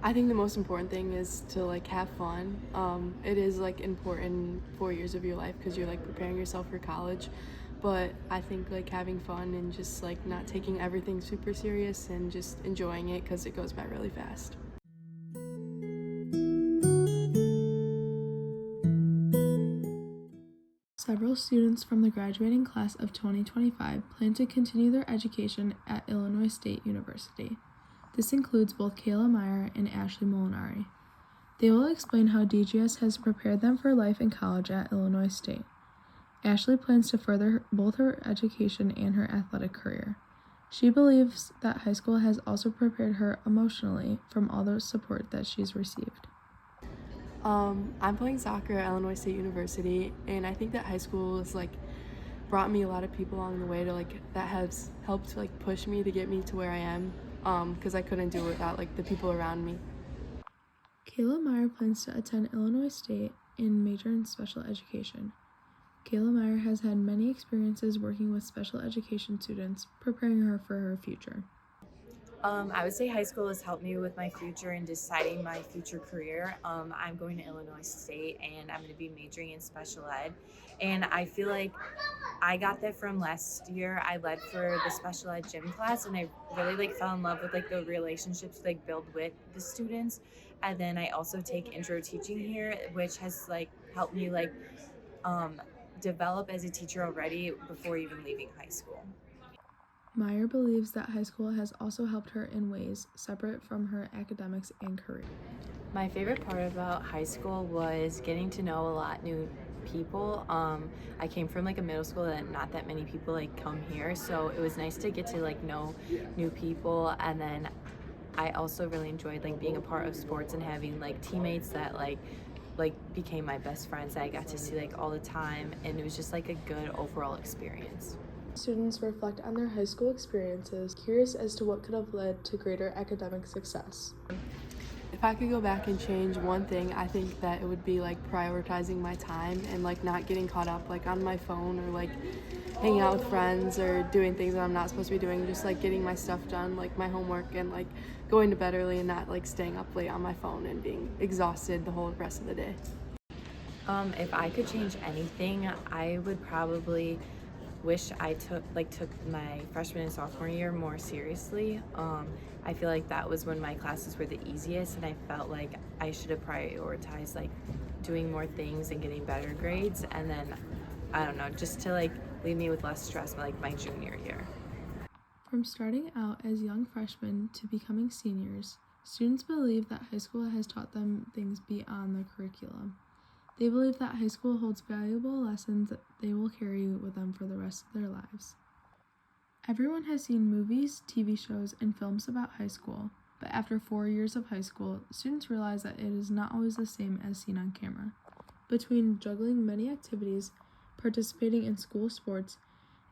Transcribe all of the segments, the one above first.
I think the most important thing is to like have fun. It is like important 4 years of your life because you're like preparing yourself for college. But I think like having fun and just like not taking everything super serious and just enjoying it because it goes by really fast. Several students from the graduating class of 2025 plan to continue their education at Illinois State University. This includes both Kayla Meyer and Ashley Molinari. They will explain how DGS has prepared them for life in college at Illinois State. Ashley plans to further both her education and her athletic career. She believes that high school has also prepared her emotionally from all the support that she's received. I'm playing soccer at Illinois State University, and I think that high school has like brought me a lot of people along the way to like that has helped like push me to get me to where I am, because I couldn't do it without like the people around me. Kayla Meyer plans to attend Illinois State and major in special education. Kayla Meyer has had many experiences working with special education students, preparing her for her future. I would say high school has helped me with my future and deciding my future career. I'm going to Illinois State and I'm going to be majoring in special ed. And I feel like I got that from last year. I led for the special ed gym class and I really like fell in love with like the relationships like build with the students. And then I also take intro teaching here, which has like helped me like develop as a teacher already before even leaving high school. Meyer believes that high school has also helped her in ways separate from her academics and career. My favorite part about high school was getting to know a lot new people. I came from like a middle school that not that many people like come here, so it was nice to get to like know new people. And then I also really enjoyed like being a part of sports and having like teammates that like became my best friends that I got to see like all the time, and it was just like a good overall experience. Students reflect on their high school experiences, curious as to what could have led to greater academic success. If I could go back and change one thing, I think that it would be like prioritizing my time and like not getting caught up like on my phone or like hanging out with friends or doing things that I'm not supposed to be doing, just like getting my stuff done, like my homework, and like going to bed early and not like staying up late on my phone and being exhausted the whole rest of the day. If I could change anything, I would probably wish I took my freshman and sophomore year more seriously. I feel like that was when my classes were the easiest, and I felt like I should have prioritized like doing more things and getting better grades, and then I don't know, just to like leave me with less stress like my junior year. From starting out as young freshmen to becoming seniors, students believe that high school has taught them things beyond the curriculum. They believe that high school holds valuable lessons that they will carry with them for the rest of their lives. Everyone has seen movies, TV shows, and films about high school, but after 4 years of high school, students realize that it is not always the same as seen on camera. Between juggling many activities, participating in school sports,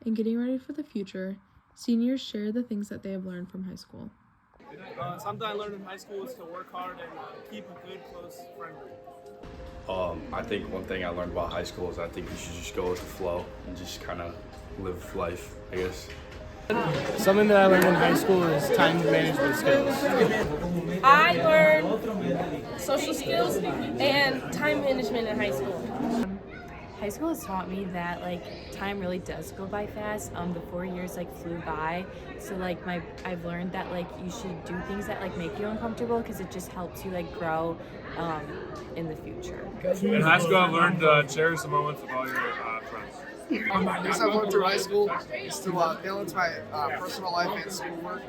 and getting ready for the future, seniors share the things that they have learned from high school. Something I learned in high school is to work hard and keep a good, close friend group. I think one thing I learned about high school is I think you should just go with the flow and just kind of live life, I guess. Something that I learned in high school is time management skills. I learned social skills and time management in high school. High school has taught me that like time really does go by fast. The 4 years like flew by, so like I've learned that like you should do things that like make you uncomfortable because it just helps you like grow in the future. In high school, I learned to cherish the moments with all your friends. I guess I've learned through high school is to balance my personal life and schoolwork.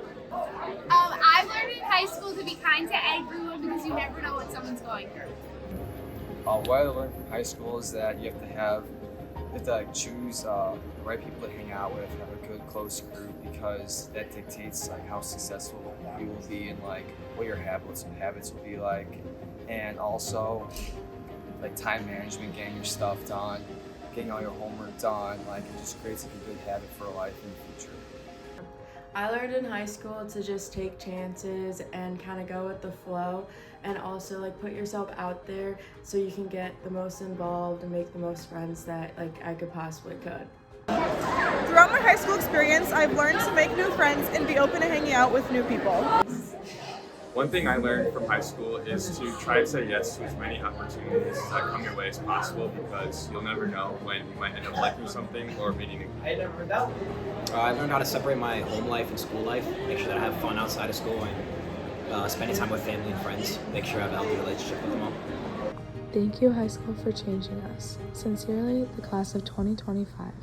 I've learned in high school to be kind to everyone because you never know what someone's going through. What I learned from high school is that you have to like, choose the right people to hang out with, have a good close group, because that dictates like how successful you will be and like what your habits will be like, and also like time management, getting your stuff done, getting all your homework done. Like it just creates like a good habit for life in the future. I learned in high school to just take chances and kind of go with the flow, and also like put yourself out there so you can get the most involved and make the most friends that like I could possibly could. Throughout my high school experience, I've learned to make new friends and be open to hanging out with new people. One thing I learned from high school is to try to say yes to as many opportunities that come your way as possible, because you'll never know when you might end up liking something or meeting new people. I learned how to separate my home life and school life, make sure that I have fun outside of school, and spending time with family and friends, make sure I have a healthy relationship with them all. Thank you, high school, for changing us. Sincerely, the class of 2025.